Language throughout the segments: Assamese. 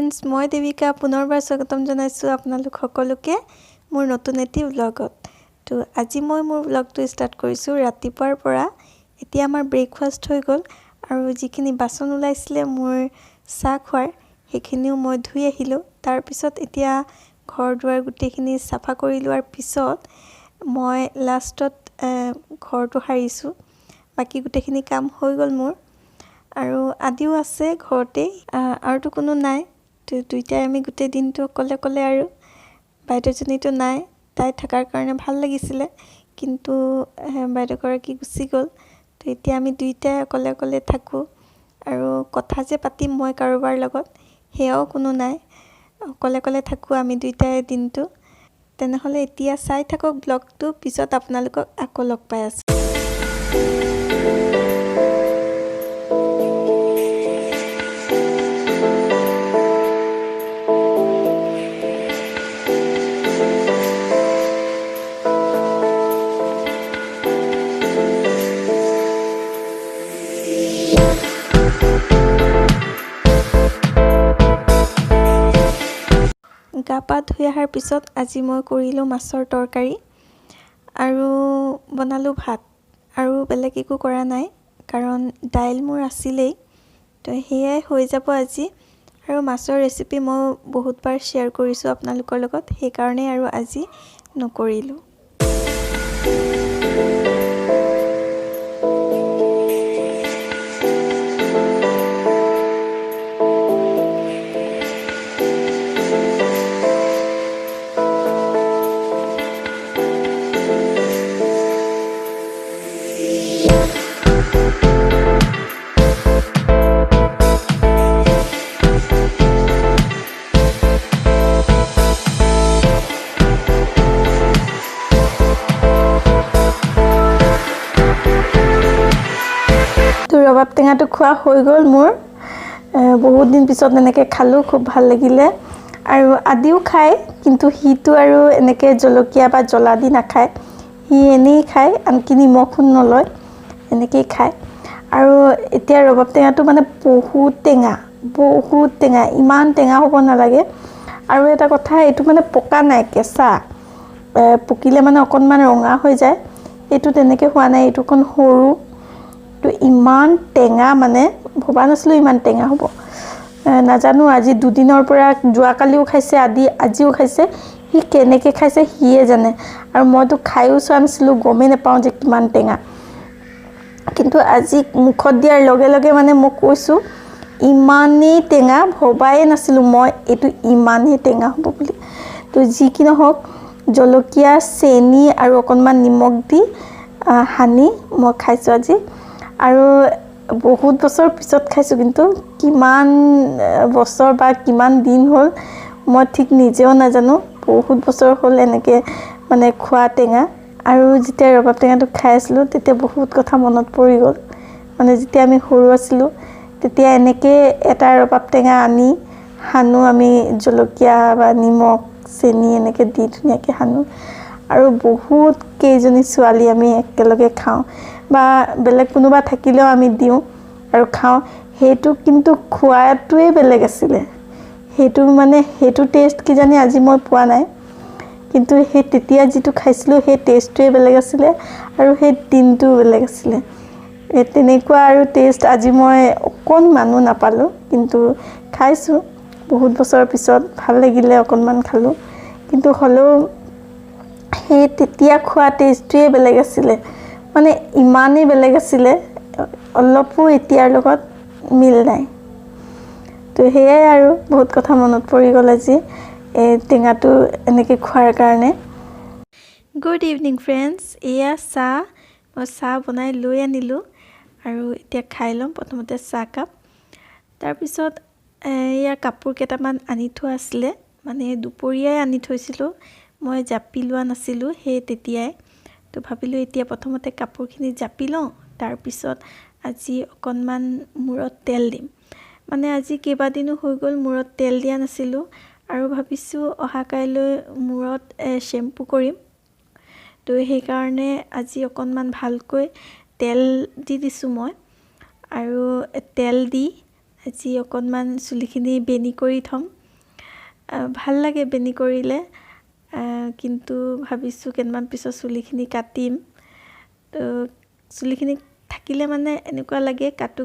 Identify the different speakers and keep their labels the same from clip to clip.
Speaker 1: ফ্ৰেণ্ডছ, মই দেৱিকা পুনৰবাৰ স্বাগতম জনাইছোঁ আপোনালোক সকলোকে মোৰ নতুন এটি ব্লগত। তো আজি মই মোৰ ব্লগটো ষ্টাৰ্ট কৰিছোঁ ৰাতিপুৱাৰ পৰা। এতিয়া আমাৰ ব্ৰেকফাষ্ট হৈ গ'ল আৰু যিখিনি বাচন ওলাইছিলে মোৰ চাহ খোৱাৰ সেইখিনিও মই ধুই আহিলোঁ। তাৰপিছত এতিয়া ঘৰ দুৱাৰ গোটেইখিনি চাফা কৰি লোৱাৰ পিছত মই লাষ্টত ঘৰটো সাৰিছোঁ। বাকী গোটেইখিনি কাম হৈ গ'ল মোৰ আৰু আদিও আছে ঘৰতে আৰুতো কোনো নাই। তো দুইটাই আমি গোটেই দিনটো অকলে আৰু বাইদেউজনীতো নাই, তাই থকাৰ কাৰণে ভাল লাগিছিলে, কিন্তু বাইদেউগৰাকী গুচি গ'ল। তো এতিয়া আমি দুইটাই অকলে থাকোঁ আৰু কথা যে পাতিম মই কাৰোবাৰ লগত সেয়াও কোনো নাই, অকলে থাকোঁ আমি দুইটাই দিনটো। তেনেহ'লে এতিয়া চাই থাকক ব্লগটো, পিছত আপোনালোকক আকৌ লগ পাই আছোঁ। গা পা ধুই অহাৰ পিছত আজি মই কৰিলোঁ মাছৰ তৰকাৰী আৰু বনালোঁ ভাত, আৰু বেলেগ একো কৰা নাই কাৰণ দাইল মোৰ আছিলেই। তো সেয়াই হৈ যাব আজি। আৰু মাছৰ ৰেচিপি মই বহুতবাৰ শ্বেয়াৰ কৰিছোঁ আপোনালোকৰ লগত, সেইকাৰণে আৰু আজি নকৰিলোঁ। ৰবাব টেঙাটো খোৱা হৈ গ'ল মোৰ, বহুত দিন পিছত এনেকৈ খালোঁ, খুব ভাল লাগিলে। আৰু আদিও খায়, কিন্তু সিটো আৰু এনেকৈ জলকীয়া বা জ্বলা দি নাখায়, সি এনেই খায়, আনকি নিমখো নলয়, এনেকৈয়ে খায়। আৰু এতিয়া ৰবাব টেঙাটো মানে বহুত টেঙা, ইমান টেঙা হ'ব নালাগে। আৰু এটা কথা, এইটো মানে পকা নাই, কেঁচা, পকিলে মানে অকণমান ৰঙা হৈ যায়, এইটো তেনেকৈ হোৱা নাই, এইটো অকণ সৰু। তো ইমান টেঙা, মানে ভবা নাছিলোঁ ইমান টেঙা হ'ব। নাজানো, আজি দুদিনৰ পৰা, যোৱাকালিও খাইছে, আজিও খাইছে, সি কেনেকৈ খাইছে সিয়ে জানে। আৰু মইতো খায়ো চোৱা নাছিলোঁ, গমেই নাপাওঁ যে কিমান টেঙা। কিন্তু আজি মুখত দিয়াৰ লগে লগে মানে মই কৈছোঁ ইমানেই টেঙা, ভবাই নাছিলোঁ মই এইটো ইমানেই টেঙা হ'ব বুলি। তো যি কি নহওক, জলকীয়া, চেনি আৰু অকণমান নিমখ দি সানি মই খাইছোঁ আজি। আৰু বহুত বছৰ পিছত খাইছোঁ, কিন্তু কিমান বছৰ বা কিমান দিন হ'ল মই ঠিক নিজেও নাজানো, বহুত বছৰ হ'ল এনেকৈ মানে খোৱা টেঙা। আৰু যেতিয়া ৰবাব টেঙাটো খাই আছিলোঁ তেতিয়া বহুত কথা মনত পৰি গ'ল। মানে যেতিয়া আমি সৰু আছিলোঁ তেতিয়া এনেকৈ এটা ৰবাব টেঙা আনি সানো আমি, জলকীয়া বা নিমখ চেনি এনেকৈ দি ধুনীয়াকৈ সানো, আৰু বহুত কেইজনী ছোৱালী আমি একেলগে খাওঁ, বা বেলেগ কোনোবা থাকিলেও আমি দিওঁ আৰু খাওঁ। সেইটো কিন্তু খোৱাটোৱে বেলেগ আছিলে, সেইটো টেষ্ট কিজানি আজি মই পোৱা নাই, কিন্তু সেই তেতিয়া যিটো খাইছিলোঁ সেই টেষ্টটোৱে বেলেগ আছিলে, আৰু সেই দিনটোও বেলেগ আছিলে। তেনেকুৱা আৰু টেষ্ট আজি মই অকণমানো নাপালোঁ, কিন্তু খাইছোঁ বহুত বছৰৰ পিছত, ভাল লাগিলে, অকণমান খালোঁ। কিন্তু হ'লেও সেই তেতিয়া খোৱা টেষ্টটোৱে বেলেগ আছিলে, মানে ইমানেই বেলেগ আছিলে, অলপো এতিয়াৰ লগত মিল নাই। তো সেয়াই আৰু বহুত কথা মনত পৰি গ'ল আজি এই টেঙাটো এনেকৈ খোৱাৰ কাৰণে। গুড ইভিনিং ফ্ৰেণ্ডছ, এয়া মই চাহ বনাই লৈ আনিলোঁ আৰু এতিয়া খাই ল'ম। প্ৰথমতে চাহকাপ, তাৰপিছত এয়া কাপোৰ কেইটামান আনি থোৱা আছিলে, মানে দুপৰীয়াই আনি থৈছিলোঁ, মই জাপি লোৱা নাছিলোঁ সেই তেতিয়াই। তো ভাবিলোঁ এতিয়া প্ৰথমতে কাপোৰখিনি জাপি লওঁ, তাৰপিছত আজি অকণমান মূৰত তেল দিম। মানে আজি কেইবাদিনো হৈ গ'ল মূৰত তেল দিয়া নাছিলোঁ, আৰু ভাবিছোঁ অহা কাইলৈ মূৰত শ্বেম্পু কৰিম। তো সেইকাৰণে আজি অকণমান ভালকৈ তেল দি দিছোঁ মই, আৰু তেল দি আজি অকণমান চুলিখিনি বেনি কৰি থ'ম। ভাল লাগে বেনি কৰিলে কিন্তু ভাবিছোঁ কেইদিনমান পিছত চুলিখিনি কাটিম তো চুলিখিনি থাকিলে মানে এনেকুৱা লাগে কাটো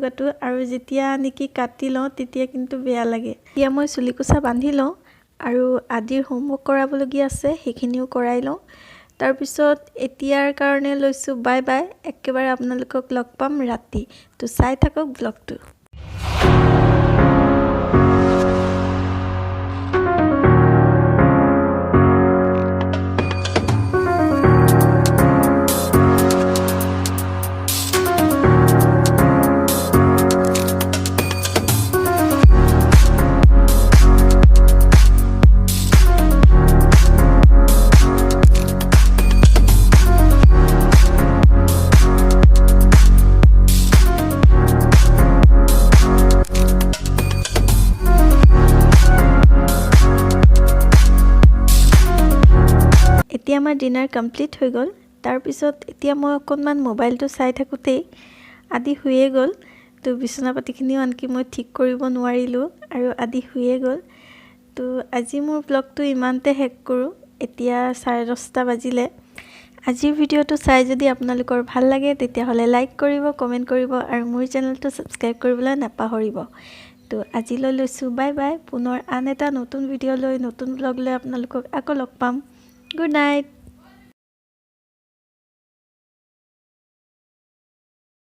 Speaker 1: আৰু যেতিয়া নেকি কাটি লওঁ তেতিয়া কিন্তু বেয়া লাগে এতিয়া মই চুলিকোছা বান্ধি লওঁ আৰু আদিৰ হোমৱৰ্ক কৰাবলগীয়া আছে সেইখিনিও কৰাই লওঁ তাৰপিছত এতিয়াৰ কাৰণে লৈছোঁ বাই বাই একেবাৰে আপোনালোকক লগ পাম ৰাতি তো চাই থাকক ব্লগটো এতিয়া আমাৰ ডিনাৰ কমপ্লিট হৈ গ'ল তাৰপিছত এতিয়া মই অকণমান মোবাইলটো চাই থাকোঁতেই আদি শুয়ে গ'ল তো বিছনা পাতিখিনিও আনকি মই ঠিক কৰিব নোৱাৰিলোঁ আৰু আদি শুয়ে গ'ল তো আজি মোৰ ব্লগটো ইমানতে শেষ কৰোঁ এতিয়া 10:30 বাজিলে আজিৰ ভিডিঅ'টো চাই যদি আপোনালোকৰ ভাল লাগে তেতিয়াহ'লে লাইক কৰিব কমেণ্ট কৰিব আৰু মোৰ চেনেলটো ছাবস্ক্ৰাইব কৰিবলৈ নাপাহৰিব তো আজিলৈ লৈছোঁ বাই বাই পুনৰ আন এটা নতুন ভিডিঅ' লৈ নতুন ব্লগ লৈ আপোনালোকক আকৌ লগ পাম Good night.